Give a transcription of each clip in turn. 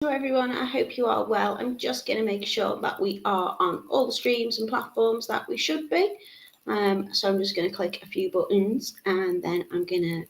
Hello everyone, I hope you are well. I'm just going to make sure that we are on all the streams and platforms that we should be. So I'm just going to click a few buttons and then I'm going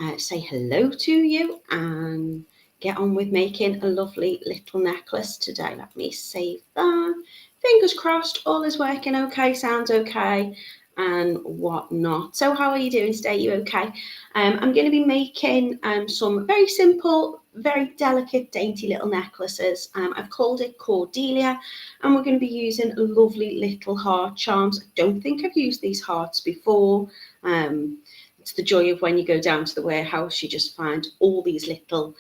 to say hello to you and get on with making a lovely little necklace today. Let me save that. Fingers crossed, all is working okay, sounds okay and whatnot. So how are you doing today? You okay? I'm going to be making some very simple, very delicate, dainty little necklaces. I've called it Cordelia, and we're going to be using lovely little heart charms. I don't think I've used these hearts before. It's the joy of when you go down to the warehouse, you just find all these little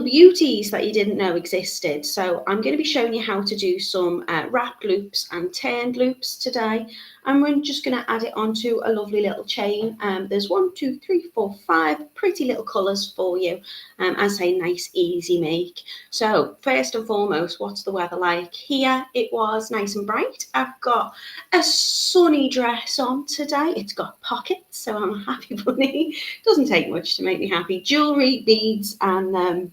beauties that you didn't know existed. So I'm going to be showing you how to do some wrapped loops and turned loops today. And we're just going to add it onto a lovely little chain. There's 1, 2, 3, 4, 5 pretty little colours for you. As a nice easy make. So first and foremost, what's the weather like? Here it was nice and bright. I've got a sunny dress on today. It's got pockets, so I'm a happy bunny. Doesn't take much to make me happy. Jewellery, beads and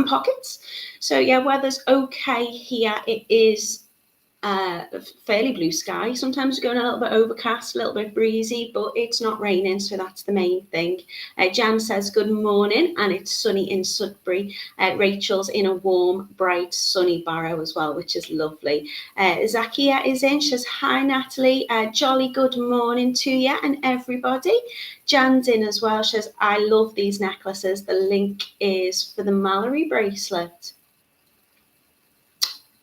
pockets. So yeah, weather's okay here. It is fairly blue sky. Sometimes we're going a little bit overcast, a little bit breezy, but it's not raining, so that's the main thing. Jan says good morning, and it's sunny in Sudbury. Rachel's in a warm, bright, sunny Barrow as well, which is lovely. Zakia is in. She says hi, Natalie. Jolly good morning to you and everybody. Jan's in as well. She says I love these necklaces. The link is for the Mallory bracelet.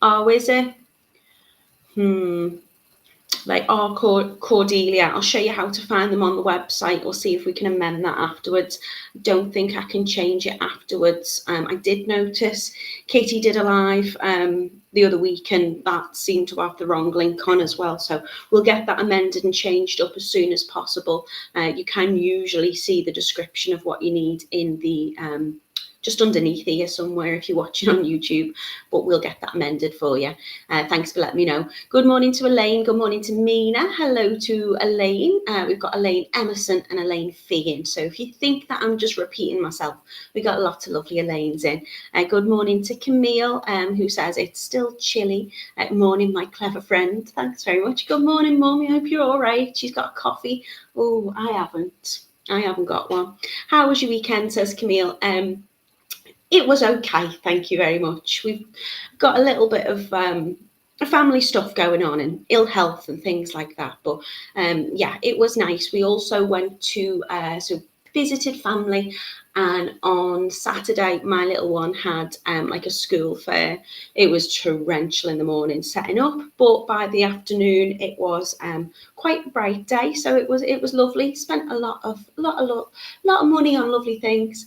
Oh, is it? Like our Cordelia. I'll show you how to find them on the website. We'll see if we can amend that afterwards. Don't think I can change it afterwards. I did notice Katie did a live the other week and that seemed to have the wrong link on as well. So we'll get that amended and changed up as soon as possible. You can usually see the description of what you need in the just underneath here somewhere if you're watching on YouTube, but we'll get that amended for you. Thanks for letting me know. Good morning to Elaine. Good morning to Mina. Hello to Elaine. We've got Elaine Emerson and Elaine Figgin. So if you think that I'm just repeating myself, we've got lots of lovely Elaines in. Good morning to Camille, who says it's still chilly. Morning, my clever friend. Thanks very much. Good morning, Mum. I hope you're all right. She's got a coffee. Oh, I haven't got one. How was your weekend, says Camille? It was okay, thank you very much. We've got a little bit of family stuff going on and ill health and things like that. But yeah, it was nice. We also went to visited family, and on Saturday my little one had like a school fair. It was torrential in the morning setting up, but by the afternoon it was quite a bright day, so it was lovely. Spent a lot of money on lovely things,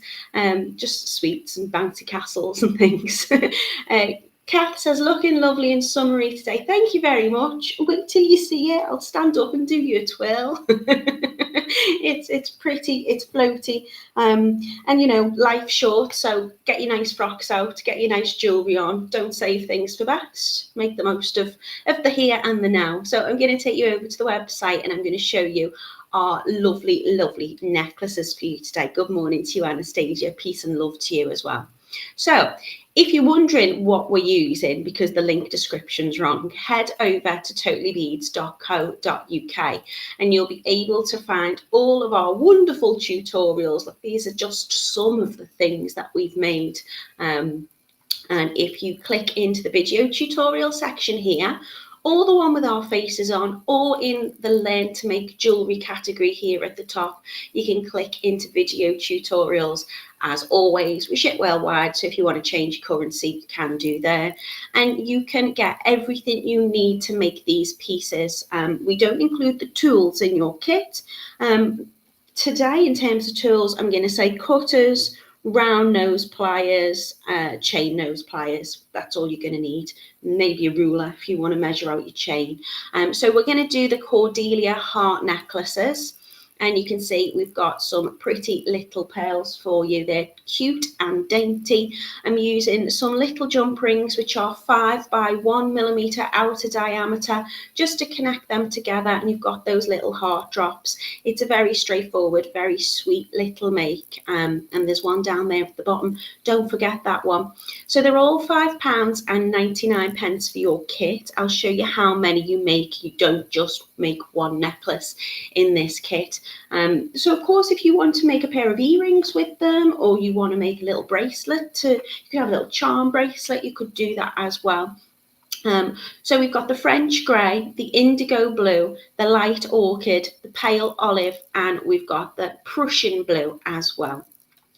just sweets and bouncy castles and things. Kath says, looking lovely and summery today. Thank you very much. Wait till you see it. I'll stand up and do you a twirl. It's pretty, it's floaty. And you know, life's short, so get your nice frocks out, get your nice jewellery on. Don't save things for best. Make the most of the here and the now. So I'm going to take you over to the website and I'm going to show you our lovely, lovely necklaces for you today. Good morning to you, Anastasia. Peace and love to you as well. So if you're wondering what we're using because the link description's wrong, head over to totallybeads.co.uk and you'll be able to find all of our wonderful tutorials. Look, these are just some of the things that we've made. And if you click into the video tutorial section here, or the one with our faces on, or in the Learn to Make Jewellery category here at the top, you can click into video tutorials. As always, we ship worldwide, so if you want to change your currency, you can do there. And you can get everything you need to make these pieces. We don't include the tools in your kit. Today, in terms of tools, I'm going to say cutters, round nose pliers, chain nose pliers. That's all you're going to need. Maybe a ruler if you want to measure out your chain. So we're going to do the Cordelia heart necklaces. And you can see we've got some pretty little pearls for you. They're cute and dainty. I'm using some little jump rings, which are 5 by 1 millimeter outer diameter, just to connect them together. And you've got those little heart drops. It's a very straightforward, very sweet little make. And there's one down there at the bottom. Don't forget that one. So they're all £5.99 for your kit. I'll show you how many you make. You don't just make one necklace in this kit. So of course, if you want to make a pair of earrings with them, or you want to make a little bracelet, you could have a little charm bracelet, you could do that as well. So we've got the French grey, the indigo blue, the light orchid, the pale olive, and we've got the Prussian blue as well.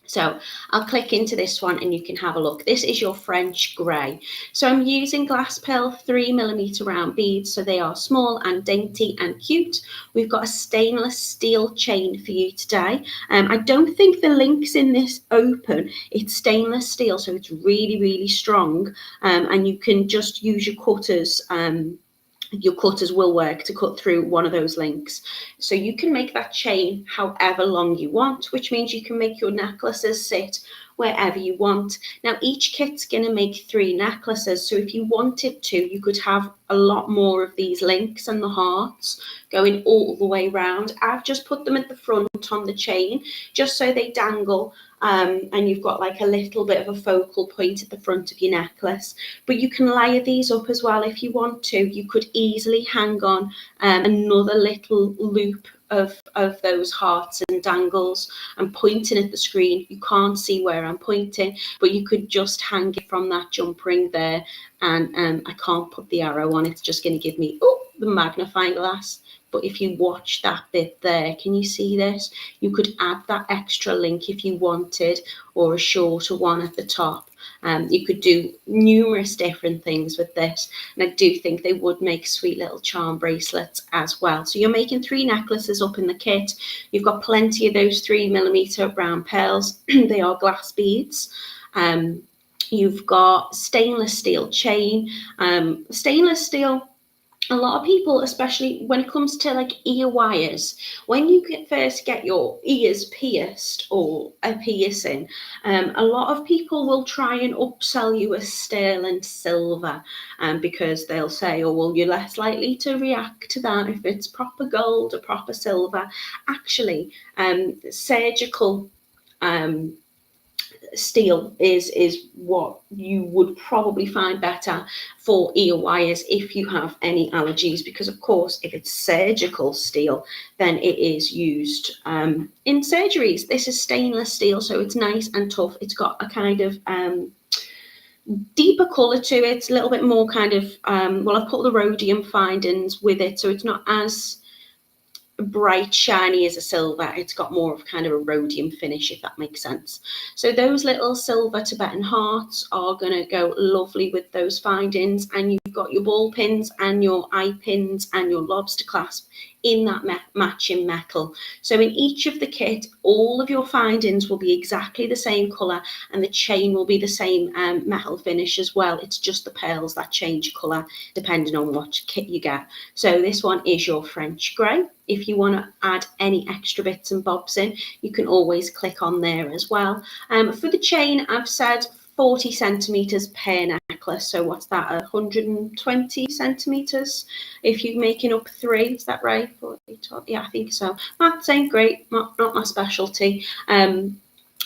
So I'll click into this one and you can have a look. This is your French grey. So I'm using glass pearl 3mm round beads, so they are small and dainty and cute. We've got a stainless steel chain for you today. I don't think the links in this open. It's stainless steel, so it's really, really strong. And you can just use your cutters. Your cutters will work to cut through one of those links. So you can make that chain however long you want, which means you can make your necklaces sit wherever you want. Now, each kit's going to make 3 necklaces. So if you wanted to, you could have a lot more of these links and the hearts going all the way around. I've just put them at the front on the chain, just so they dangle. And you've got like a little bit of a focal point at the front of your necklace. But you can layer these up as well if you want to. You could easily hang on another little loop of those hearts and dangles. I'm pointing at the screen. You can't see where I'm pointing, but you could just hang it from that jump ring there. And I can't put the arrow on. It's just going to give me the magnifying glass. But if you watch that bit there, can you see this? You could add that extra link if you wanted, or a shorter one at the top. You could do numerous different things with this. And I do think they would make sweet little charm bracelets as well. So you're making 3 necklaces up in the kit. You've got plenty of those 3mm round pearls. They are glass beads. You've got stainless steel chain. Stainless steel, a lot of people, especially when it comes to like ear wires, when you first get your ears pierced or a piercing, a lot of people will try and upsell you a sterling silver, because they'll say, oh, well, you're less likely to react to that if it's proper gold or proper silver. Actually, surgical steel is what you would probably find better for ear wires if you have any allergies, because of course if it's surgical steel then it is used in surgeries. This is stainless steel, so it's nice and tough. It's got a kind of deeper colour to it. It's a little bit more kind of well, I've put the rhodium findings with it, so it's not as bright shiny as a silver. It's got more of kind of a rhodium finish, if that makes sense. So those little silver Tibetan hearts are going to go lovely with those findings, and you've got your ball pins and your eye pins and your lobster clasp in that matching metal. So in each of the kit, all of your findings will be exactly the same colour, and the chain will be the same metal finish as well. It's just the pearls that change colour depending on what kit you get. So this one is your French grey. If you want to add any extra bits and bobs in, you can always click on there as well. For the chain, I've said 40 centimeters per necklace. So what's that, 120 centimeters if you're making up 3? Is that right? 40, yeah, I think so. Maths ain't great, not my specialty.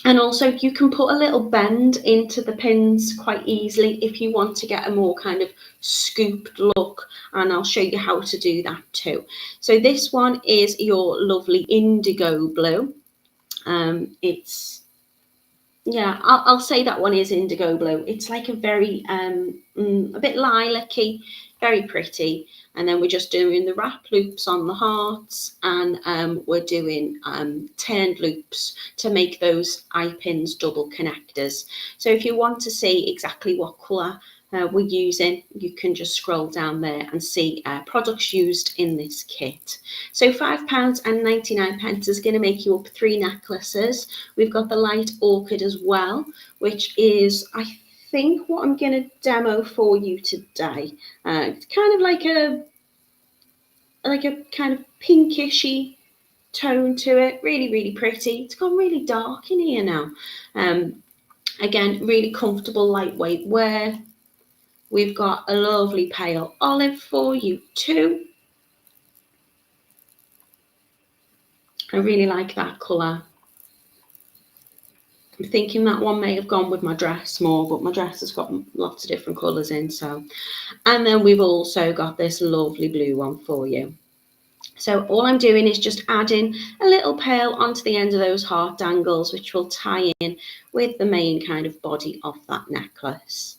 And also you can put a little bend into the pins quite easily if you want to get a more kind of scooped look, and I'll show you how to do that too. So this one is your lovely indigo blue. Yeah, I'll say that one is indigo blue. It's like a very, a bit lilac-y, very pretty. And then we're just doing the wrap loops on the hearts, and we're doing turned loops to make those eye pins double connectors. So if you want to see exactly what colour we're using, you can just scroll down there and see products used in this kit. So £5.99 is going to make you up 3 necklaces. We've got the light orchid as well, which is, I think, what I'm going to demo for you today. It's kind of like a kind of pinkishy tone to it. Really, really pretty. It's gone really dark in here now. Again, really comfortable, lightweight wear. We've got a lovely pale olive for you too. I really like that colour. I'm thinking that one may have gone with my dress more, but my dress has got lots of different colours in. So, and then we've also got this lovely blue one for you. So all I'm doing is just adding a little pearl onto the end of those heart dangles, which will tie in with the main kind of body of that necklace.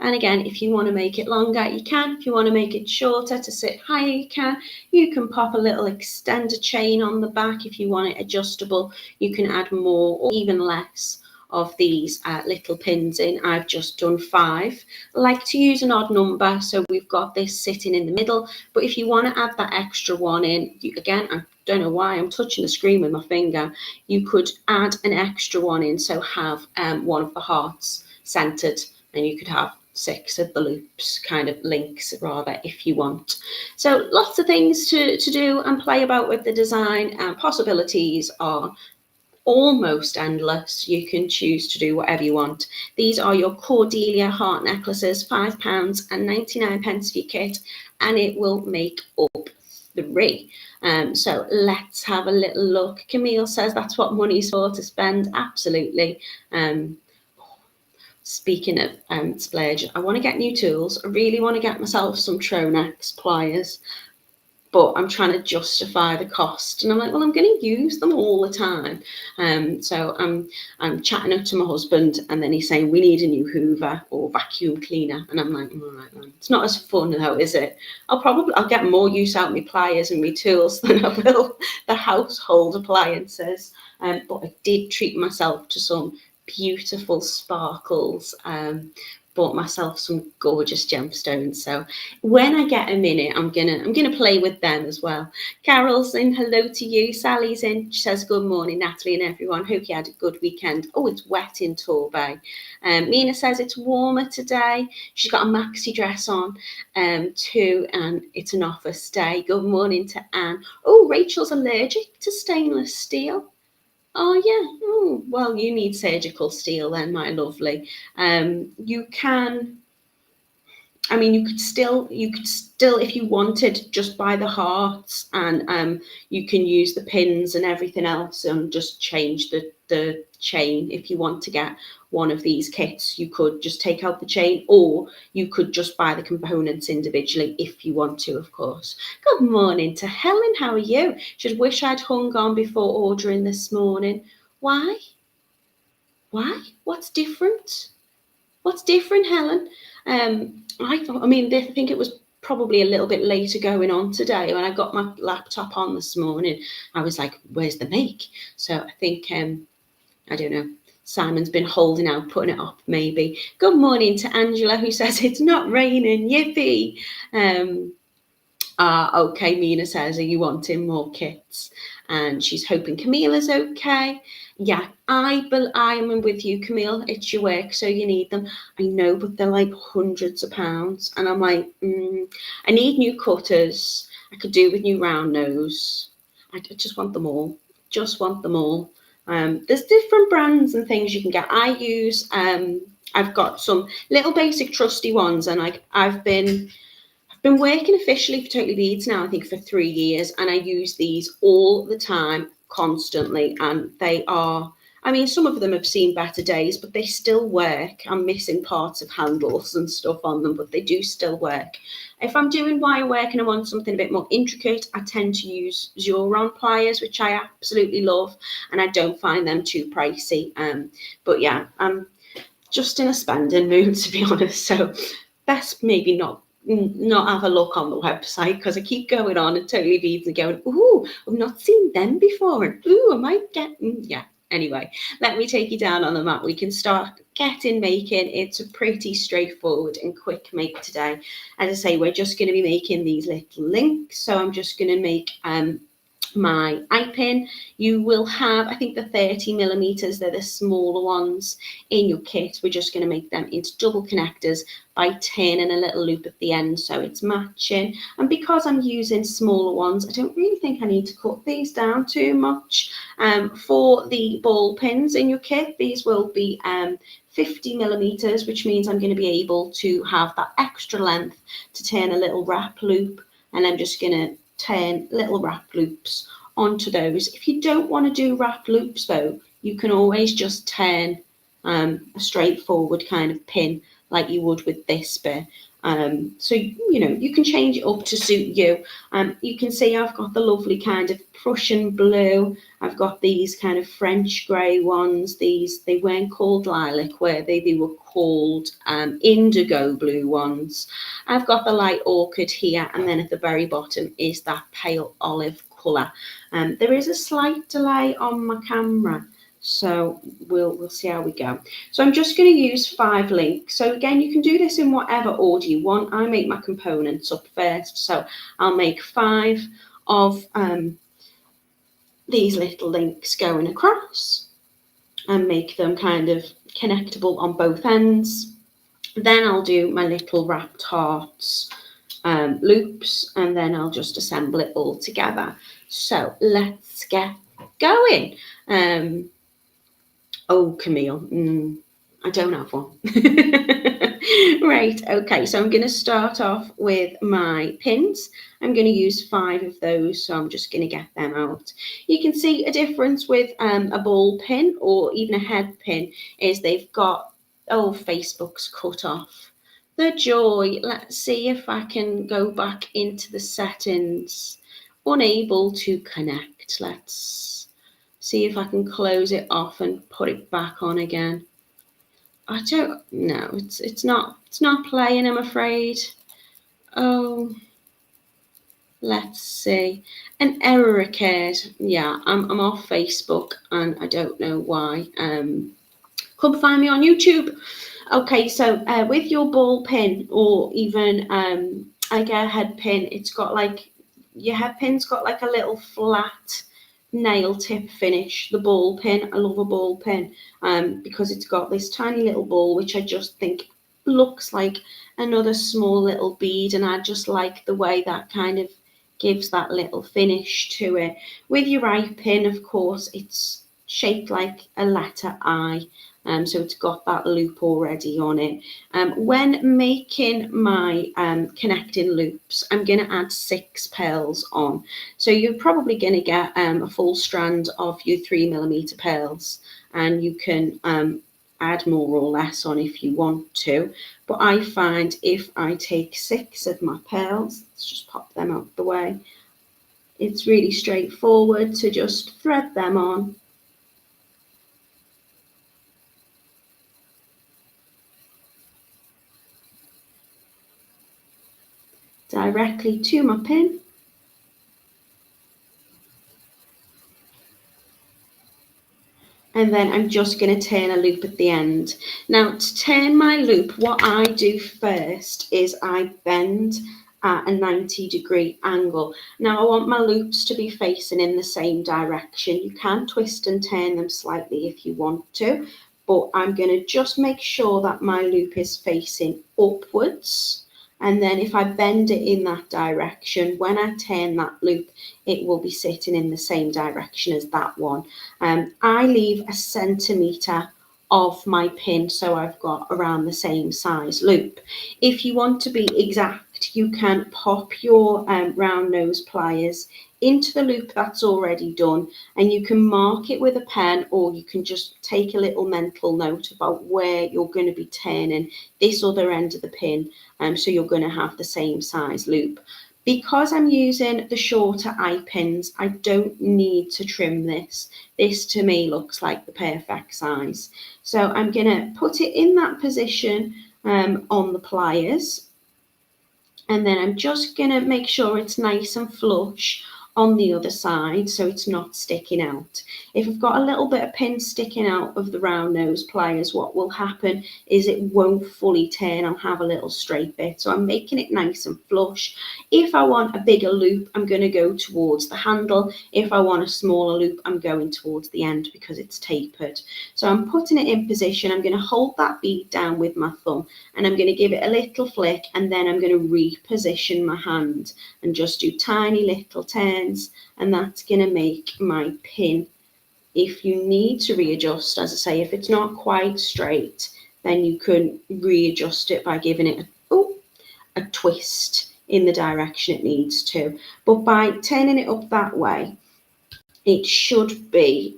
And again, if you want to make it longer, you can. If you want to make it shorter to sit higher, you can. You can pop a little extender chain on the back. If you want it adjustable, you can add more or even less of these little pins in. I've just done 5. I like to use an odd number, so we've got this sitting in the middle. But if you want to add that extra one in, again, I don't know why I'm touching the screen with my finger, you could add an extra one in, so have one of the hearts centered, and you could have 6 of the loops, kind of links rather, if you want. So lots of things to do and play about with the design, and possibilities are almost endless. You can choose to do whatever you want. These are your Cordelia heart necklaces, £5.99 for your kit, and it will make up 3. So let's have a little look. Camille says that's what money's for, to spend. Absolutely. Speaking of splurge, I want to get new tools. I really want to get myself some Tronex pliers, but I'm trying to justify the cost. And I'm like, well, I'm going to use them all the time. So I'm chatting up to my husband, and then he's saying, we need a new Hoover or vacuum cleaner. And I'm like, all right, man. It's not as fun though, is it? I'll get more use out of my pliers and my tools than I will the household appliances. But I did treat myself to some beautiful sparkles. Bought myself some gorgeous gemstones, so when I get a minute, I'm gonna play with them as well. Carol's in, hello to you. Sally's in, she says good morning, Natalie and everyone, hope you had a good weekend. Oh, it's wet in Torbay. Mina says it's warmer today. She's got a maxi dress on too, and it's an office day. Good morning to Anne. Oh, Rachel's allergic to stainless steel. Oh yeah. Oh, well, you need surgical steel then, my lovely. You can. I mean, you could still, if you wanted, just buy the hearts, and you can use the pins and everything else, and just change the chain. If you want to get one of these kits, you could just take out the chain, or you could just buy the components individually if you want to, of course. Good morning to Helen. How are you? Should wish I'd hung on before ordering this morning. Why? What's different? What's different, Helen? I think it was probably a little bit later going on today. When I got my laptop on this morning, I was like, where's the make? So I think, I don't know, Simon's been holding out, putting it up maybe. Good morning to Angela, who says it's not raining, yippee. Okay, Mina says, are you wanting more kits? And she's hoping Camilla's okay. Yeah, I am with you, Camille. It's your work, so you need them. I know, but they're like hundreds of pounds. And I'm like, I need new cutters. I could do with new round nose. I just want them all. Just want them all. There's different brands and things you can get. I use, I've got some little basic trusty ones, and I've been working officially for Totally Beads now, I think for 3 years, and I use these all the time, constantly, and they are, I mean, some of them have seen better days, but they still work. I'm missing parts of handles and stuff on them, but they do still work. If I'm doing wire work and I want something a bit more intricate, I tend to use Xuron pliers, which I absolutely love, and I don't find them too pricey. But yeah, I'm just in a spending mood, to be honest, so best maybe not have a look on the website, because I keep going on and Totally Beads and going, ooh, I've not seen them before, and ooh, I might get, yeah. Anyway, let me take you down on the mat. We can start making. It's a pretty straightforward and quick make today. As I say, we're just going to be making these little links. So I'm just going to make my eye pin. You will have, I think, the 30mm, they're the smaller ones in your kit. We're just going to make them into double connectors by turning a little loop at the end so it's matching. And because I'm using smaller ones, I don't really think I need to cut these down too much. For the ball pins in your kit, these will be 50mm, which means I'm going to be able to have that extra length to turn a little wrap loop, and I'm just going to turn little wrap loops onto those. If you don't want to do wrap loops though, you can always just turn a straightforward kind of pin like you would with this bit. So, you know, you can change it up to suit you. You can see I've got the lovely kind of Prussian blue. I've got these kind of French grey ones. These, they weren't called lilac, were they? They were called indigo blue ones. I've got the light orchid here, and then at the very bottom is that pale olive colour. There is a slight delay on my camera, so we'll see how we go. So I'm just going to use 5 links. So again, you can do this in whatever order you want. I make my components up first, so I'll make 5 of these little links going across and make them kind of connectable on both ends. Then I'll do my little wrapped hearts loops, and then I'll just assemble it all together. So let's get going. Oh, Camille, I don't have one. Right, okay, so I'm going to start off with my pins. I'm going to use 5 of those, so I'm just going to get them out. You can see a difference with a ball pin or even a head pin is they've got, oh, Facebook's cut off. The joy. Let's see if I can go back into the settings. Unable to connect. Let's see if I can close it off and put it back on again. I don't know. It's not playing, I'm afraid. Oh, let's see. An error occurred. Yeah, I'm off Facebook and I don't know why. Come find me on YouTube. Okay, so with your ball pin or even like a head pin, it's got like, your head pin's got like a little flat nail tip finish. The ball pin, I love a ball pin because it's got this tiny little ball, which I just think looks like another small little bead, and I just like the way that kind of gives that little finish to it. With your eye pin, of course, it's shaped like a letter I. So it's got that loop already on it. When making my connecting loops, I'm going to add 6 pearls on. So you're probably going to get a full strand of your 3mm pearls, and you can add more or less on if you want to. But I find if I take 6 of my pearls, let's just pop them out the way, it's really straightforward to just thread them on. Directly to my pin. And then I'm just going to turn a loop at the end. Now, to turn my loop, what I do first is I bend at a 90-degree angle. Now, I want my loops to be facing in the same direction. You can twist and turn them slightly if you want to, but I'm going to just make sure that my loop is facing upwards. And then if I bend it in that direction, when I turn that loop, it will be sitting in the same direction as that one. I leave a centimetre of my pin, so I've got around the same size loop. If you want to be exact, you can pop your round nose pliers into the loop that's already done, and you can mark it with a pen, or you can just take a little mental note about where you're going to be turning this other end of the pin, so you're going to have the same size loop. Because I'm using the shorter eye pins, I don't need to trim this. This to me looks like the perfect size. So I'm going to put it in that position on the pliers, and then I'm just going to make sure it's nice and flush on the other side so it's not sticking out. If I've got a little bit of pin sticking out of the round nose pliers, what will happen is it won't fully turn. I'll have a little straight bit. So I'm making it nice and flush. If I want a bigger loop, I'm going to go towards the handle. If I want a smaller loop, I'm going towards the end because it's tapered. So I'm putting it in position. I'm going to hold that bead down with my thumb and I'm going to give it a little flick, and then I'm going to reposition my hand and just do tiny little turns, and that's going to make my pin. If you need to readjust, as I say, if it's not quite straight, then you can readjust it by giving it a twist in the direction it needs to. But by turning it up that way, it should be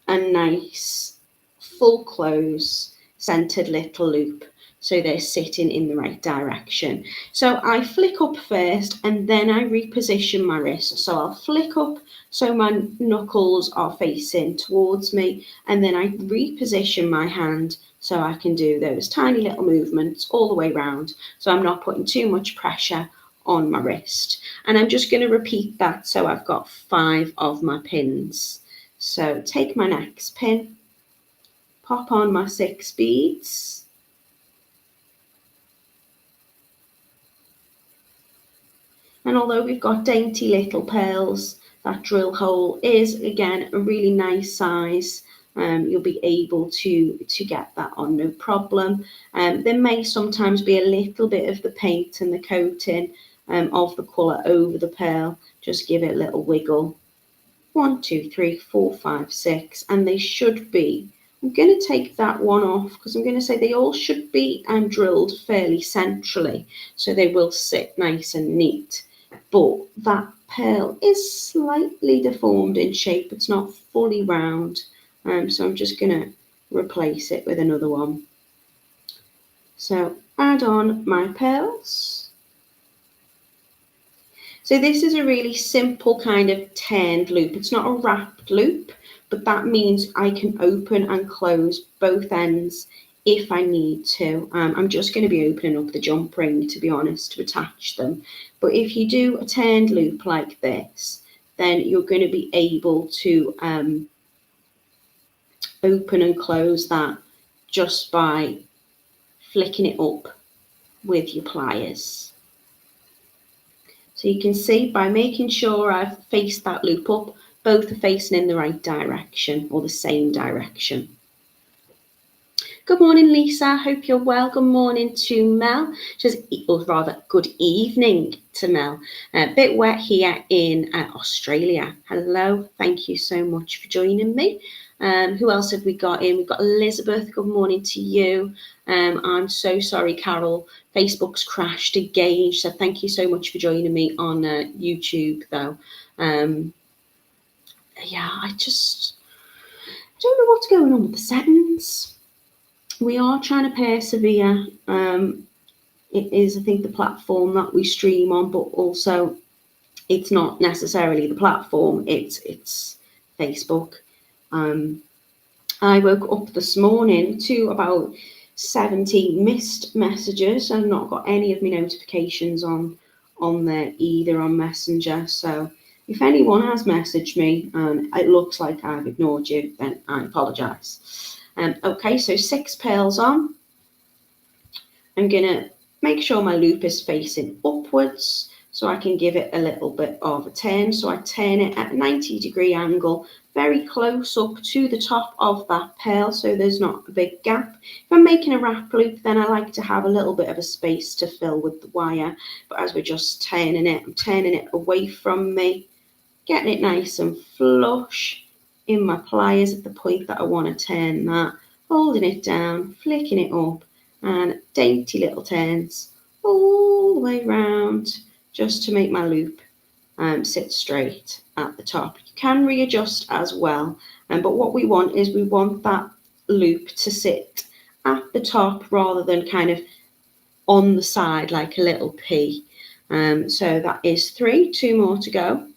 a nice full close centered little loop, so they're sitting in the right direction. So I flick up first and then I reposition my wrist. So I'll flick up so my knuckles are facing towards me, and then I reposition my hand so I can do those tiny little movements all the way around, so I'm not putting too much pressure on my wrist. And I'm just going to repeat that so I've got 5 of my pins. So take my next pin, pop on my 6 beads, and although we've got dainty little pearls, that drill hole is again a really nice size. You'll be able to get that on no problem. There may sometimes be a little bit of the paint and the coating of the colour over the pearl. Just give it a little wiggle. 1, 2, 3, 4, 5, 6, and they should be. I'm going to take that one off because I'm going to say they all should be drilled fairly centrally, so they will sit nice and neat. But that pearl is slightly deformed in shape. It's not fully round, so I'm just going to replace it with another one. So add on my pearls. So this is a really simple kind of turned loop. It's not a wrapped loop, but that means I can open and close both ends if I need to. I'm just going to be opening up the jump ring, to be honest, to attach them. But if you do a turned loop like this, then you're going to be able to open and close that just by flicking it up with your pliers. So you can see by making sure I've faced that loop up, both are facing in the right direction or the same direction. Good morning, Lisa. Hope you're well. Good morning to Mel. Or rather, good evening to Mel. A bit wet here in Australia. Hello. Thank you so much for joining me. Who else have we got in? We've got Elizabeth. Good morning to you. I'm so sorry, Carol. Facebook's crashed again. So thank you so much for joining me on YouTube, though. Yeah, I don't know what's going on with the settings. We are trying to persevere. It is, I think, the platform that we stream on, but also it's not necessarily the platform. It's Facebook. I woke up this morning to about 70 missed messages. I've not got any of my notifications on there either on Messenger. So if anyone has messaged me and it looks like I've ignored you, then I apologise. Okay, so 6 pearls on. I'm going to make sure my loop is facing upwards so I can give it a little bit of a turn. So I turn it at a 90-degree angle, very close up to the top of that pearl, so there's not a big gap. If I'm making a wrap loop, then I like to have a little bit of a space to fill with the wire. But as we're just turning it, I'm turning it away from me, getting it nice and flush in my pliers at the point that I want to turn that, holding it down, flicking it up, and dainty little turns all the way around just to make my loop sit straight at the top. You can readjust as well, but what we want is we want that loop to sit at the top rather than kind of on the side like a little P. So that is 3, 2 more to go.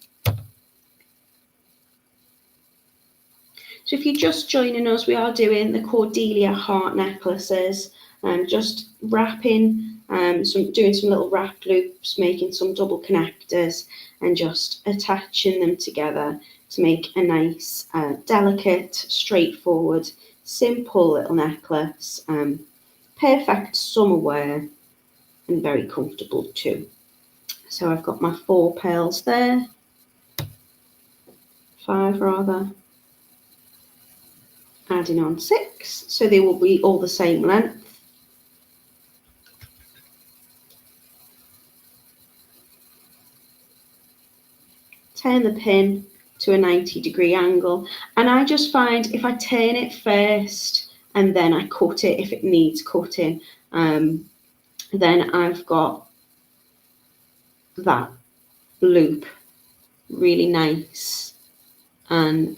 So if you're just joining us, we are doing the Cordelia heart necklaces and just wrapping doing some little wrap loops, making some double connectors, and just attaching them together to make a nice, delicate, straightforward, simple little necklace. Perfect summer wear and very comfortable too. So I've got my 4 pearls there, 5 rather, adding on 6, so they will be all the same length. Turn the pin to a 90-degree angle, and I just find if I turn it first and then I cut it if it needs cutting, then I've got that loop really nice and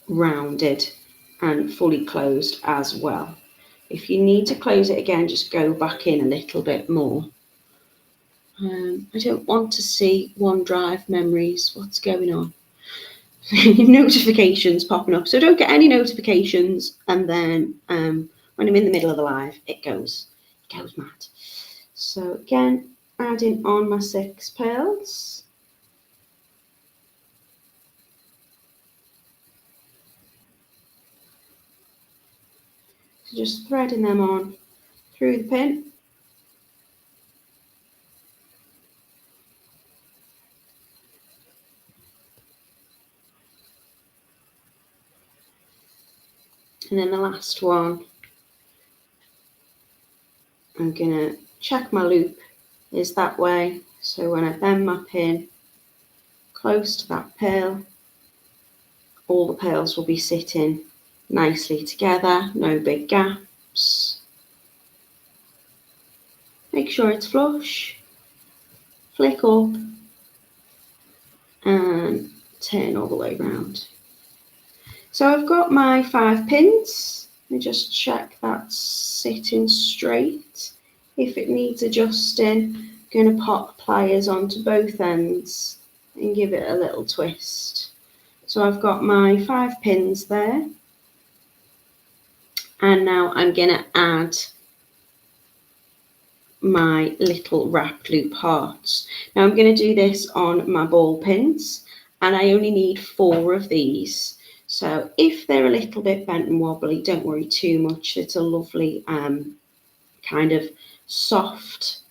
rounded and fully closed as well. If you need to close it again, just go back in a little bit more. I don't want to see OneDrive memories. What's going on? Notifications popping up. So don't get any notifications, and then when I'm in the middle of the live, it goes mad. So again, adding on my 6 pearls. So just threading them on through the pin. And then the last one, I'm going to check my loop is that way. So when I bend my pin close to that pearl, all the pearls will be sitting nicely together, no big gaps. Make sure it's flush, flick up and turn all the way around. So I've got my 5 pins. Let me just check that's sitting straight. If it needs adjusting, I'm going to pop pliers onto both ends and give it a little twist. So I've got my 5 pins there. And now I'm going to add my little wrap loop hearts. Now I'm going to do this on my ball pins, and I only need 4 of these. So if they're a little bit bent and wobbly, don't worry too much. It's a lovely kind of soft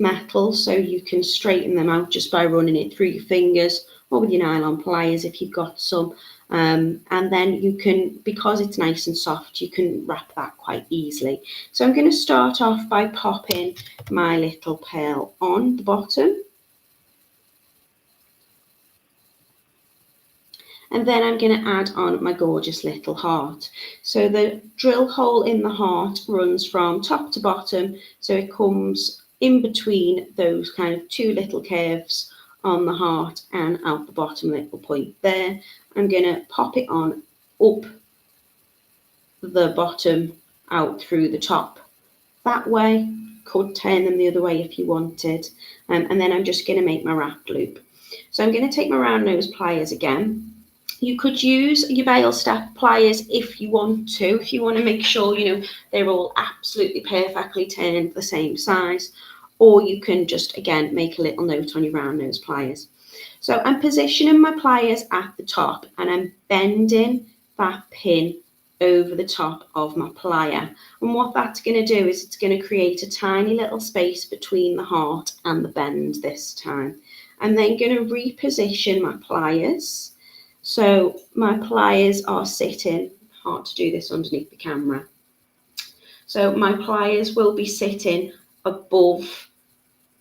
metal, so you can straighten them out just by running it through your fingers or with your nylon pliers if you've got some. And then you can, because it's nice and soft, you can wrap that quite easily. So I'm going to start off by popping my little pearl on the bottom. And then I'm going to add on my gorgeous little heart. So the drill hole in the heart runs from top to bottom, so it comes in between those kind of 2 little curves on the heart and out the bottom little point there. I'm going to pop it on up the bottom, out through the top that way. Could turn them the other way if you wanted. And then I'm just going to make my wrap loop. So I'm going to take my round nose pliers again. You could use your bail step pliers if you want to make sure, they're all absolutely perfectly turned the same size, or you can just, again, make a little note on your round nose pliers. So I'm positioning my pliers at the top and I'm bending that pin over the top of my plier. And what that's going to do is it's going to create a tiny little space between the heart and the bend this time. I'm then going to reposition my pliers. So my pliers are sitting, hard to do this underneath the camera. So my pliers will be sitting above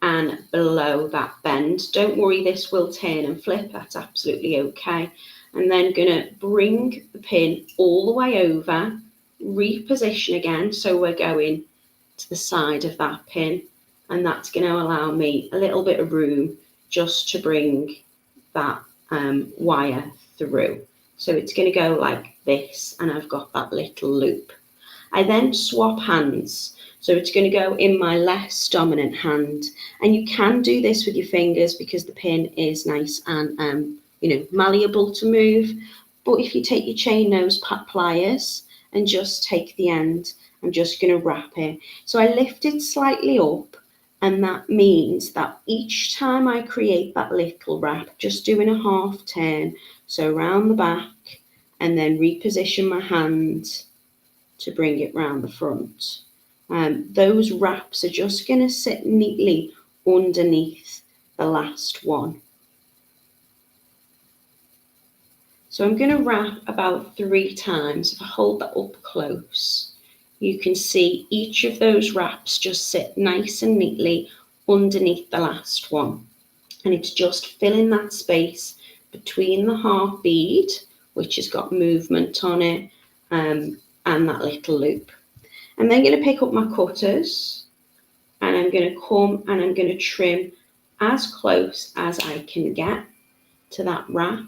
and below that bend. Don't worry, this will turn and flip, that's absolutely okay. And then gonna bring the pin all the way over, reposition again, so we're going to the side of that pin, and that's gonna allow me a little bit of room just to bring that wire through. So it's going to go like this, and I've got that little loop. I then swap hands, so it's going to go in my less dominant hand, and you can do this with your fingers because the pin is nice and malleable to move. But if you take your chain nose pliers and just take the end. I'm just going to wrap it. So I lift it slightly up, and that means that each time I create that little wrap, just doing a half turn, so around the back, and then reposition my hand to bring it round the front. Those wraps are just going to sit neatly underneath the last one. So I'm going to wrap about 3 times. If I hold that up close, you can see each of those wraps just sit nice and neatly underneath the last one. And it's just filling that space between the half bead, which has got movement on it, and that little loop. I'm then going to pick up my cutters, and I'm going to come and I'm going to trim as close as I can get to that wrap.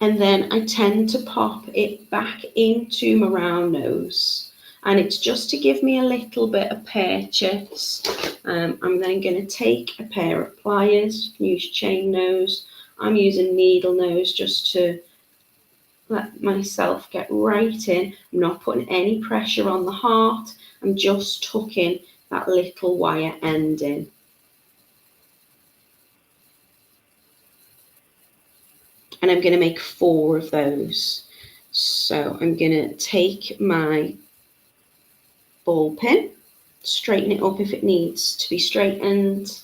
And then I tend to pop it back into my round nose, and it's just to give me a little bit of purchase. I'm then going to take a pair of pliers. You can use chain nose. I'm using needle nose just to let myself get right in. I'm not putting any pressure on the heart. I'm just tucking that little wire end in. And I'm going to make 4 of those. So I'm going to take my ball pin, straighten it up if it needs to be straightened.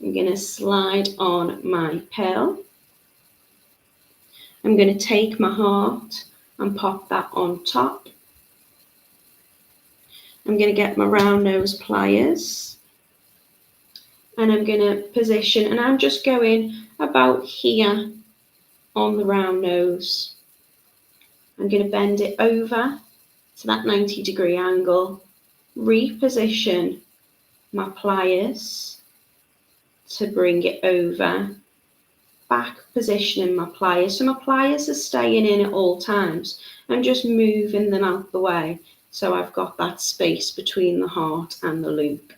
I'm going to slide on my pearl. I'm going to take my heart and pop that on top. I'm going to get my round nose pliers, and I'm going to position, and I'm just going about here on the round nose. I'm going to bend it over to that 90-degree angle, reposition my pliers to bring it over, back positioning my pliers. So my pliers are staying in at all times. I'm just moving them out the way, so I've got that space between the heart and the loop.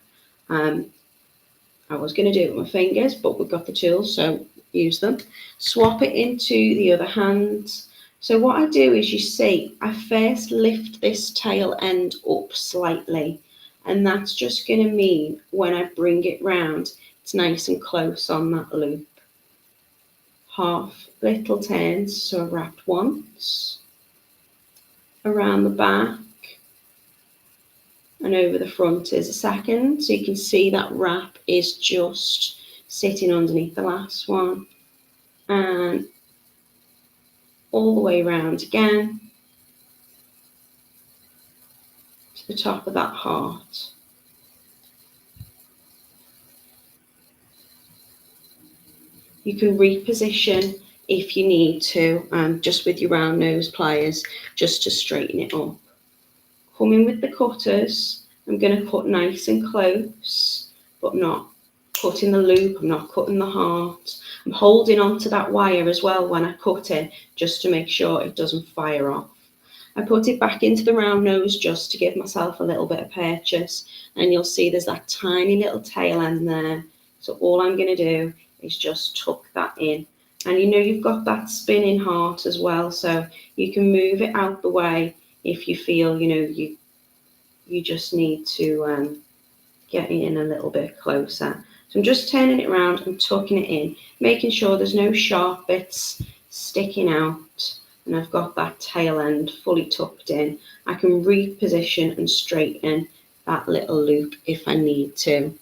I was going to do it with my fingers, but we've got the tools, so use them. Swap it into the other hand. So what I do is, you see, I first lift this tail end up slightly, and that's just going to mean when I bring it round, it's nice and close on that loop. Half little turns, so I've wrapped once, around the back, and over the front is a second. So you can see that wrap is just sitting underneath the last one, and all the way around again to the top of that heart. You can reposition if you need to, just with your round nose pliers, just to straighten it up. Coming with the cutters, I'm going to cut nice and close, but not cutting the loop, I'm not cutting the heart. I'm holding on to that wire as well when I cut it, just to make sure it doesn't fire off. I put it back into the round nose just to give myself a little bit of purchase, and you'll see there's that tiny little tail end there. So all I'm going to do is just tuck that in. And you know you've got that spinning heart as well, so you can move it out the way if you feel, you know, you just need to get it in a little bit closer. So I'm just turning it around and tucking it in, making sure there's no sharp bits sticking out, and I've got that tail end fully tucked in. I can reposition and straighten that little loop if I need to.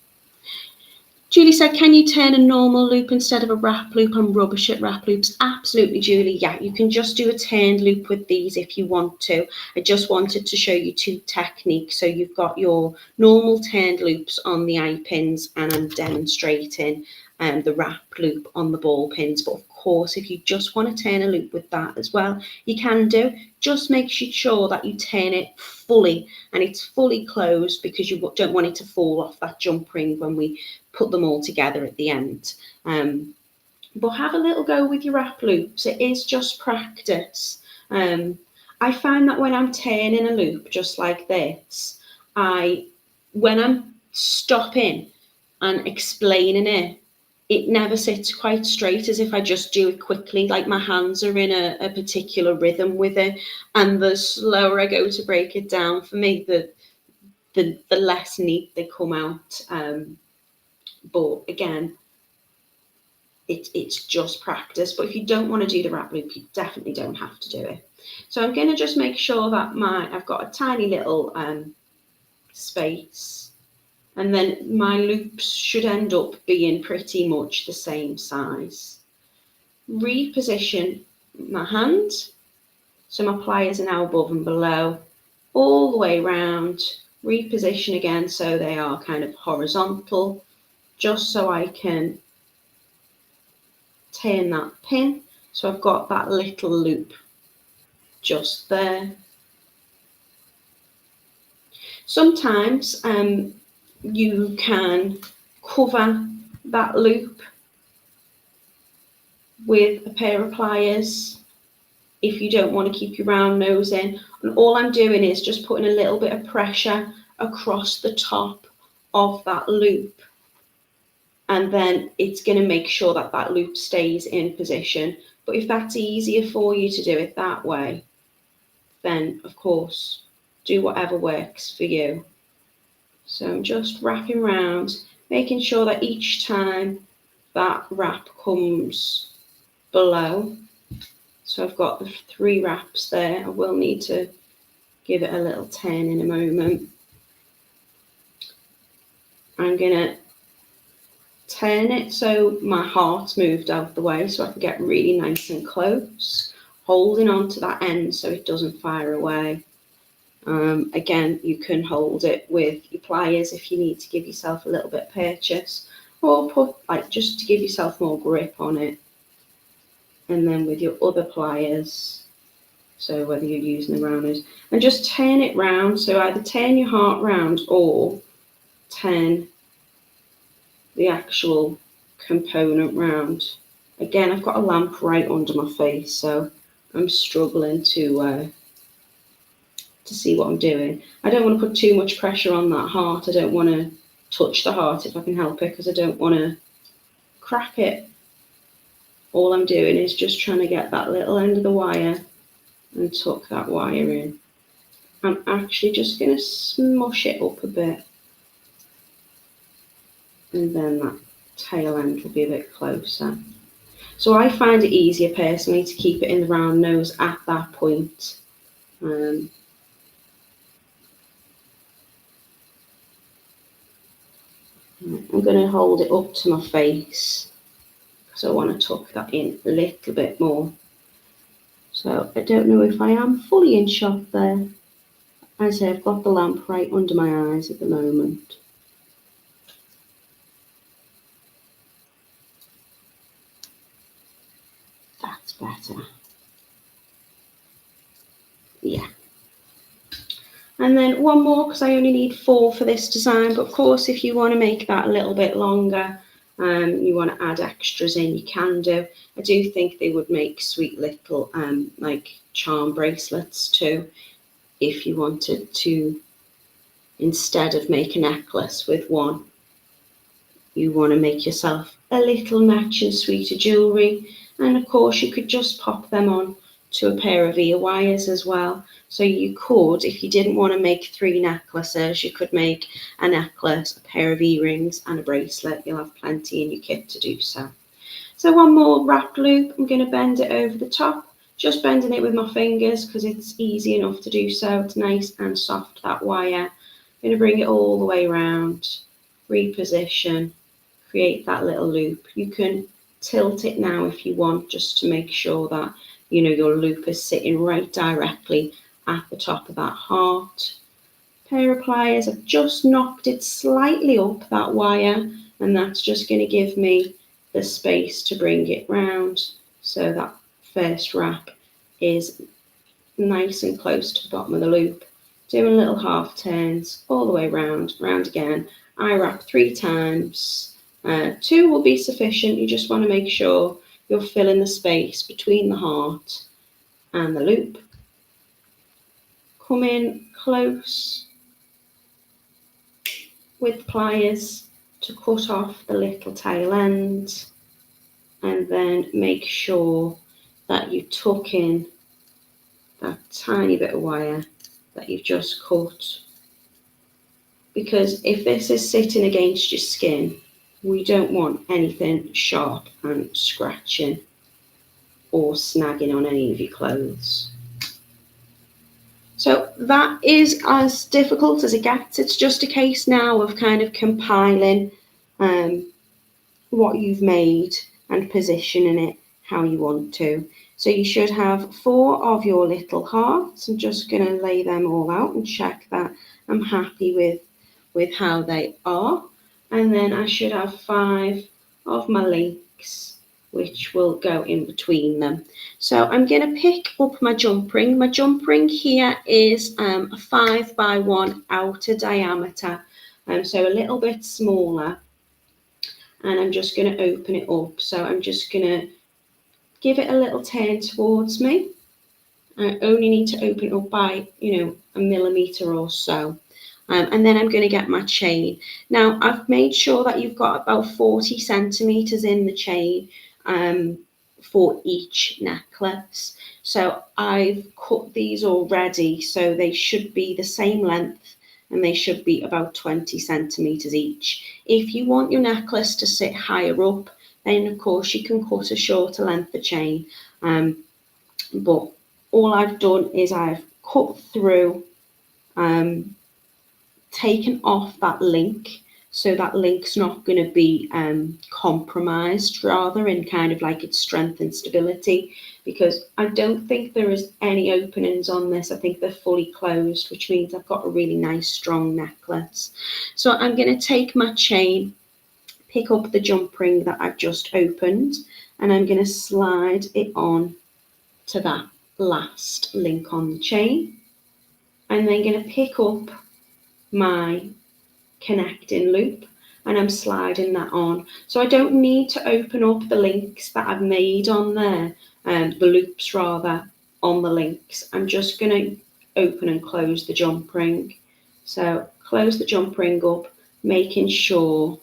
Julie said, can you turn a normal loop instead of a wrap loop? I'm rubbish at wrap loops. Absolutely, Julie. Yeah, you can just do a turned loop with these if you want to. I just wanted to show you 2 techniques. So you've got your normal turned loops on the eye pins, and I'm demonstrating the wrap loop on the ball pins. But of course, if you just want to turn a loop with that as well, you can do. Just make sure that you turn it fully and it's fully closed, because you don't want it to fall off that jump ring when we put them all together at the end. But have a little go with your wrap loops. It is just practice. I find that when I'm turning a loop just like this, when I'm stopping and explaining it, it never sits quite straight as if I just do it quickly, like my hands are in a particular rhythm with it, and the slower I go to break it down, for me, the less neat they come out. But again, it's just practice. But if you don't want to do the wrap loop, you definitely don't have to do it. So I'm going to just make sure that I've got a tiny little space, and then my loops should end up being pretty much the same size. Reposition my hand, so my pliers are now above and below, all the way round. Reposition again so they are kind of horizontal, just so I can turn that pin. So I've got that little loop just there. Sometimes you can cover that loop with a pair of pliers if you don't want to keep your round nose in. And all I'm doing is just putting a little bit of pressure across the top of that loop. And then it's going to make sure that that loop stays in position. But if that's easier for you to do it that way, then of course, do whatever works for you. So I'm just wrapping round, making sure that each time that wrap comes below. So I've got the 3 wraps there. I will need to give it a little turn in a moment. I'm going to turn it so my heart's moved out of the way so I can get really nice and close, holding on to that end so it doesn't fire away. Again, you can hold it with your pliers if you need to give yourself a little bit of purchase, or put just to give yourself more grip on it. And then with your other pliers, so whether you're using the rounders, and just turn it round. So either turn your heart round or turn the actual component round. Again, I've got a lamp right under my face, so I'm struggling to see what I'm doing. I don't want to put too much pressure on that heart. I don't want to touch the heart if I can help it, because I don't want to crack it. All I'm doing is just trying to get that little end of the wire and tuck that wire in. I'm actually just going to smush it up a bit, and then that tail end will be a bit closer. So I find it easier personally to keep it in the round nose at that point. I'm going to hold it up to my face because I want to tuck that in a little bit more. So I don't know if I am fully in shot there. As I say, I've got the lamp right under my eyes at the moment. That's better. Yeah. And then one more, because I only need 4 for this design. But of course, if you want to make that a little bit longer, you want to add extras in, you can do. I do think they would make sweet little like charm bracelets too, if you wanted to, instead of make a necklace with one, you want to make yourself a little matching suite of jewellery. And of course, you could just pop them on to a pair of ear wires as well. So you could, if you didn't want to make 3 necklaces, you could make a necklace, a pair of earrings and a bracelet. You'll have plenty in your kit to do so. So one more wrap loop. I'm going to bend it over the top, just bending it with my fingers because it's easy enough to do so. It's nice and soft, that wire. I'm going to bring it all the way around, reposition, create that little loop. You can tilt it now if you want, just to make sure that your loop is sitting right directly at the top of that heart. Pair of pliers, I've just knocked it slightly up that wire, and that's just going to give me the space to bring it round so that first wrap is nice and close to the bottom of the loop. Doing little half turns all the way round again. I wrap 3 times. 2 will be sufficient. You just want to make sure you're filling the space between the heart and the loop. Come in close with pliers to cut off the little tail end, and then make sure that you tuck in that tiny bit of wire that you've just cut, because if this is sitting against your skin, we don't want anything sharp and scratching or snagging on any of your clothes. So that is as difficult as it gets. It's just a case now of kind of compiling what you've made and positioning it how you want to. So you should have 4 of your little hearts. I'm just going to lay them all out and check that I'm happy with how they are. And then I should have 5 of my links, which will go in between them. So I'm going to pick up my jump ring. My jump ring here is a 5x1 outer diameter, so a little bit smaller. And I'm just going to open it up. So I'm just going to give it a little turn towards me. I only need to open it up by, a millimetre or so. And then I'm going to get my chain. Now, I've made sure that you've got about 40 centimetres in the chain for each necklace. So I've cut these already, so they should be the same length, and they should be about 20 centimetres each. If you want your necklace to sit higher up, then of course you can cut a shorter length of chain. But all I've done is I've cut through, taken off that link, so that link's not going to be compromised, rather in kind of like its strength and stability, because I don't think there is any openings on this. I think they're fully closed, which means I've got a really nice strong necklace. So I'm going to take my chain, pick up the jump ring that I've just opened, and I'm going to slide it on to that last link on the chain. I'm then going to pick up my connecting loop, and I'm sliding that on. So I don't need to open up the links that I've made on there, the loops rather, on the links. I'm just going to open and close the jump ring. So close the jump ring up, making sure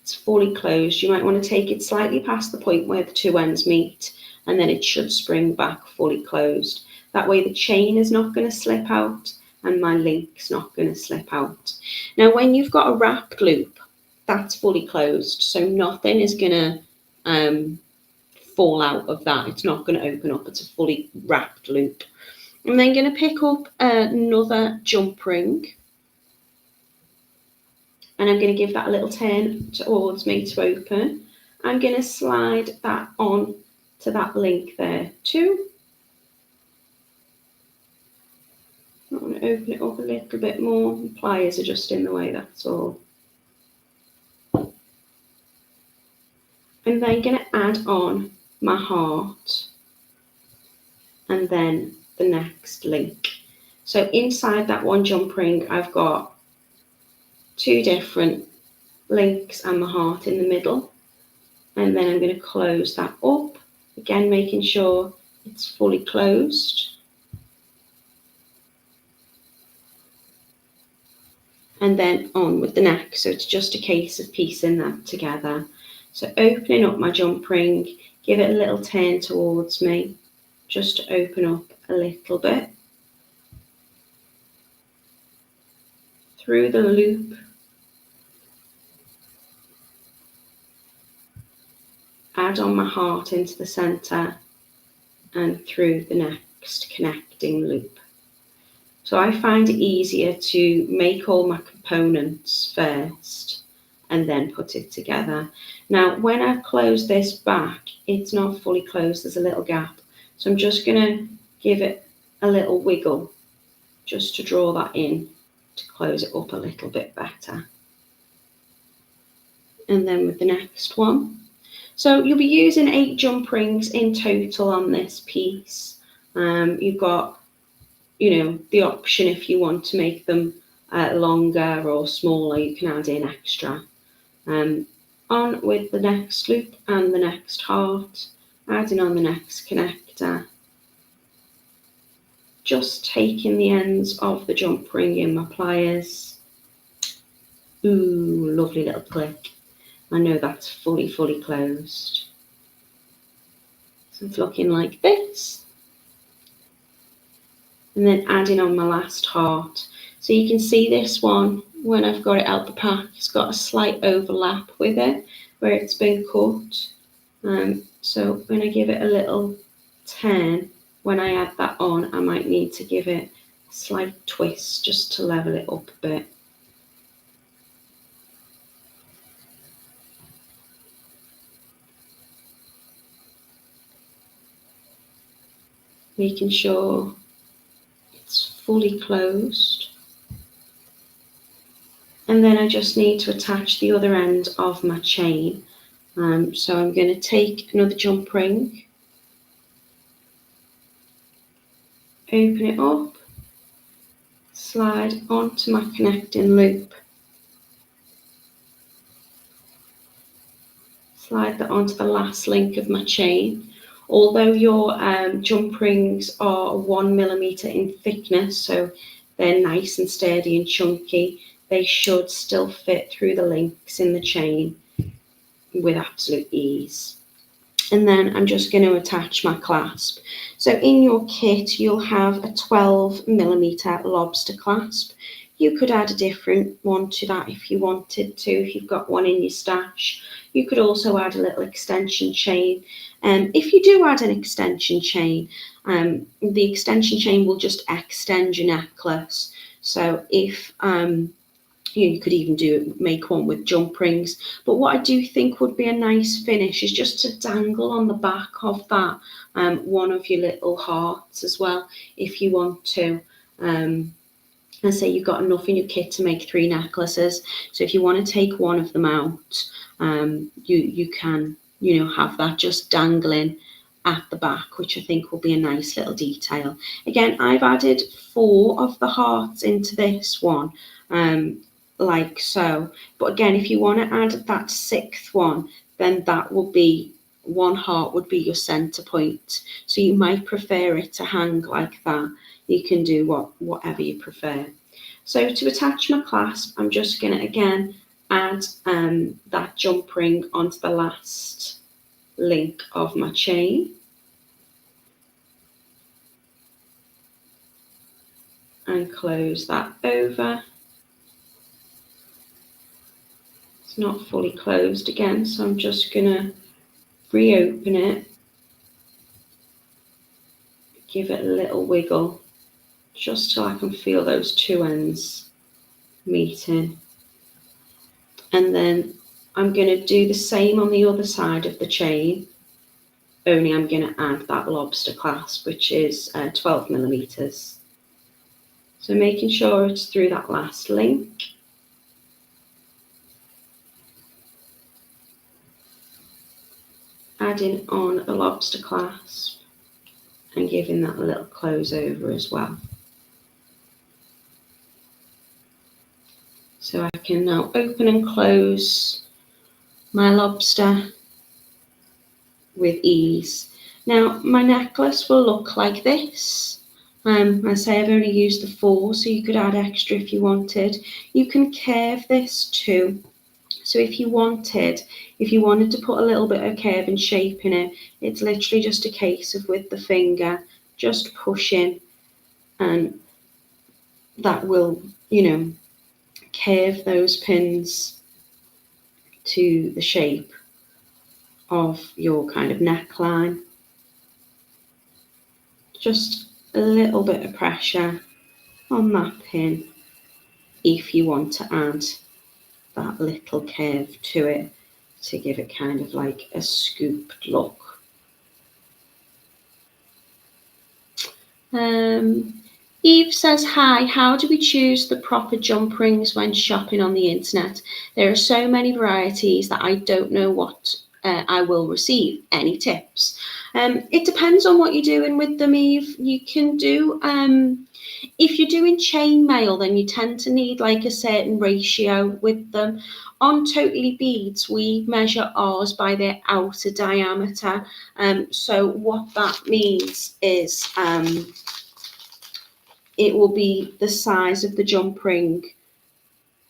it's fully closed. You might want to take it slightly past the point where the 2 ends meet, and then it should spring back fully closed. That way the chain is not going to slip out, and my link's not going to slip out. Now, when you've got a wrapped loop, that's fully closed, so nothing is going to fall out of that. It's not going to open up. It's a fully wrapped loop. I'm then going to pick up another jump ring, and I'm going to give that a little turn towards me to open. I'm going to slide that on to that link there too. I want to open it up a little bit more. The pliers are just in the way, that's all. I'm then going to add on my heart and then the next link. So inside that one jump ring, I've got 2 different links and my heart in the middle. And then I'm going to close that up, again making sure it's fully closed. And then on with the neck. So it's just a case of piecing that together. So opening up my jump ring, give it a little turn towards me, just to open up a little bit. Through the loop, add on my heart into the centre, and through the next connecting loop. So I find it easier to make all my components first and then put it together. Now, when I've closed this back, it's not fully closed, there's a little gap. So I'm just going to give it a little wiggle just to draw that in to close it up a little bit better. And then with the next one. So you'll be using 8 jump rings in total on this piece. You've got the option, if you want to make them longer or smaller, you can add in extra. On with the next loop and the next heart, adding on the next connector. Just taking the ends of the jump ring in my pliers Ooh, lovely little click. I know that's fully closed. So it's looking like this. And then adding on my last heart. So you can see this one, when I've got it out the pack, it's got a slight overlap with it where it's been cut. So when I give it a little turn, when I add that on, I might need to give it a slight twist just to level it up a bit. Making sure it's fully closed. And then I just need to attach the other end of my chain. So I'm going to take another jump ring, open it up, slide onto my connecting loop, slide that onto the last link of my chain. Although your jump rings are 1 millimeter in thickness, so they're nice and sturdy and chunky, they should still fit through the links in the chain with absolute ease. And then I'm just going to attach my clasp. So in your kit, you'll have a 12 millimeter lobster clasp. You could add a different one to that if you wanted to, if you've got one in your stash. You could also add a little extension chain. If you do add an extension chain, the extension chain will just extend your necklace. So if you could even make one with jump rings. But what I do think would be a nice finish is just to dangle on the back of that one of your little hearts as well, if you want to. And say you've got enough in your kit to make 3 necklaces. So if you want to take one of them out, you can, have that just dangling at the back, which I think will be a nice little detail. Again, I've added 4 of the hearts into this one. Like so. But again, if you want to add that 6th one, then that will be, one heart would be your center point. So you might prefer it to hang like that. You can do whatever you prefer. So to attach my clasp, I'm just going to again add that jump ring onto the last link of my chain. And close that over. Not fully closed again, so I'm just gonna reopen it, give it a little wiggle just so I can feel those 2 ends meeting, and then I'm going to do the same on the other side of the chain, only I'm going to add that lobster clasp, which is 12 millimeters. So making sure it's through that last link. Adding on the lobster clasp and giving that a little close over as well. So I can now open and close my lobster with ease. Now my necklace will look like this. I say I've only used the 4, so you could add extra if you wanted. You can curve this too. So if you wanted to put a little bit of curve and shape in it, it's literally just a case of with the finger just pushing, and that will, curve those pins to the shape of your kind of neckline. Just a little bit of pressure on that pin if you want to add that little curve to it to give it kind of like a scooped look. Eve says, hi, how do we choose the proper jump rings when shopping on the internet? There are so many varieties that I don't know what I will receive. Any tips? It depends on what you're doing with them, Eve. You can do, if you're doing chain mail, then you tend to need like a certain ratio with them. On Totally Beads, we measure ours by their outer diameter. So what that means is it will be the size of the jump ring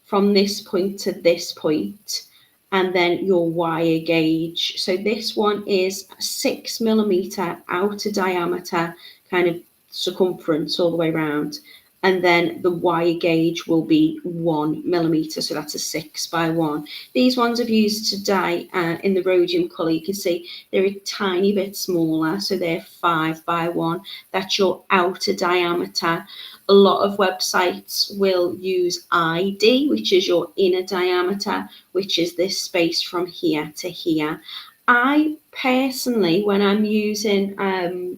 from this point to this point, and then your wire gauge. So this one is 6mm outer diameter, kind of circumference all the way around. And then the wire gauge will be 1mm, so that's a 6x1. These ones I've used today in the rhodium colour. You can see they're a tiny bit smaller, so they're 5x1. That's your outer diameter. A lot of websites will use ID, which is your inner diameter, which is this space from here to here. I personally, when I'm using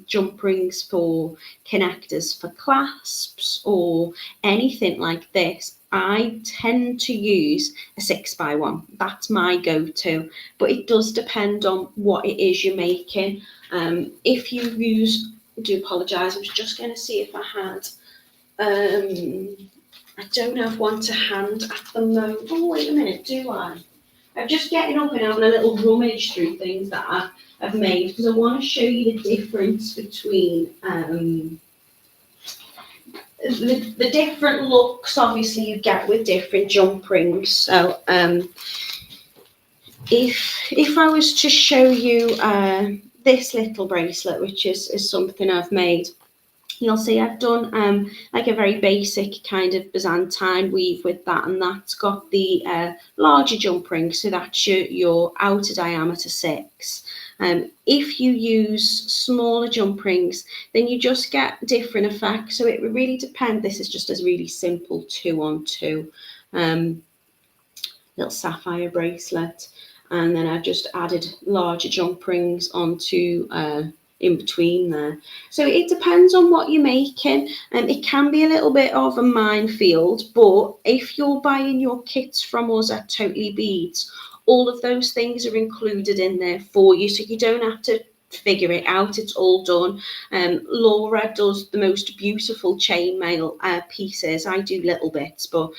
jump rings for connectors for clasps or anything like this, I tend to use a 6x1. That's my go-to, but it does depend on what it is you're making. If you use, I do apologise, I was just going to see if I had, I don't have one to hand at the moment. Oh, wait a minute, do I? I'm just getting up and having a little rummage through things that I've made, because I want to show you the difference between the different looks, obviously, you get with different jump rings. So if I was to show you this little bracelet, which is something I've made, you'll see I've done like a very basic kind of Byzantine weave with that, and that's got the larger jump ring, so that's your outer diameter 6. If you use smaller jump rings, then you just get different effects. So it really depends. This is just a really simple 2-on-2 little sapphire bracelet, and then I've just added larger jump rings onto in between there. So it depends on what you're making, and it can be a little bit of a minefield, but if you're buying your kits from us at Totally Beads, all of those things are included in there for you, so you don't have to figure it out. It's all done. Laura does the most beautiful chainmail pieces. I do little bits, but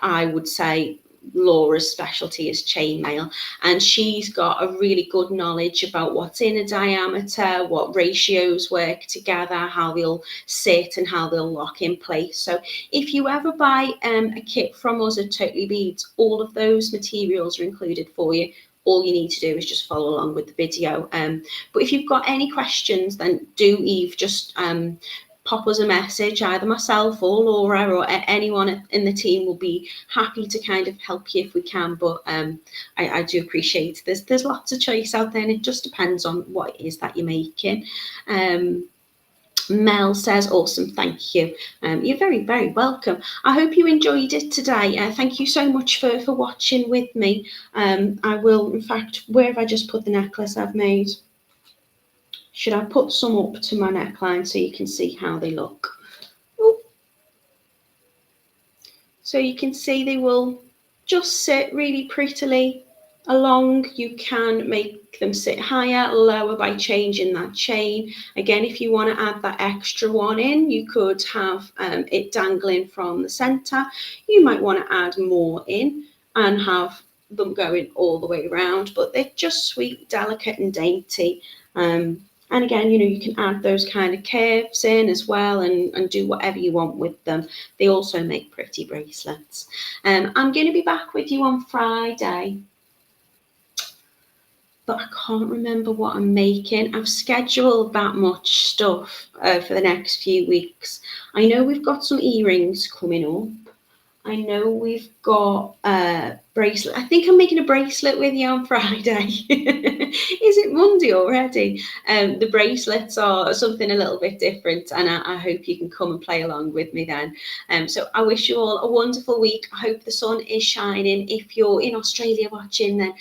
I would say Laura's specialty is chainmail, and she's got a really good knowledge about what's in a diameter, what ratios work together, how they'll sit and how they'll lock in place. So if you ever buy a kit from us at Totally Beads, all of those materials are included for you. All you need to do is just follow along with the video. But if you've got any questions, then do Eve just pop us a message. Either myself or Laura or anyone in the team will be happy to kind of help you if we can. But I do appreciate there's lots of choice out there, and it just depends on what it is that you're making. Mel says, awesome, thank you. You're very, very welcome. I hope you enjoyed it today. Thank you so much for watching with me. I will, in fact, where have I just put the necklace I've made? Should I put some up to my neckline so you can see how they look? Ooh. So you can see they will just sit really prettily along. You can make them sit higher, lower by changing that chain. Again, if you want to add that extra one in, you could have it dangling from the center. You might want to add more in and have them going all the way around, but they're just sweet, delicate and dainty. And again, you can add those kind of curves in as well, and do whatever you want with them. They also make pretty bracelets. I'm going to be back with you on Friday, but I can't remember what I'm making. I've scheduled that much stuff for the next few weeks. I know we've got some earrings coming up. I know we've got a bracelet. I think I'm making a bracelet with you on Friday. Is it Monday already? The bracelets are something a little bit different, and I hope you can come and play along with me then. So I wish you all a wonderful week. I hope the sun is shining. If you're in Australia watching, then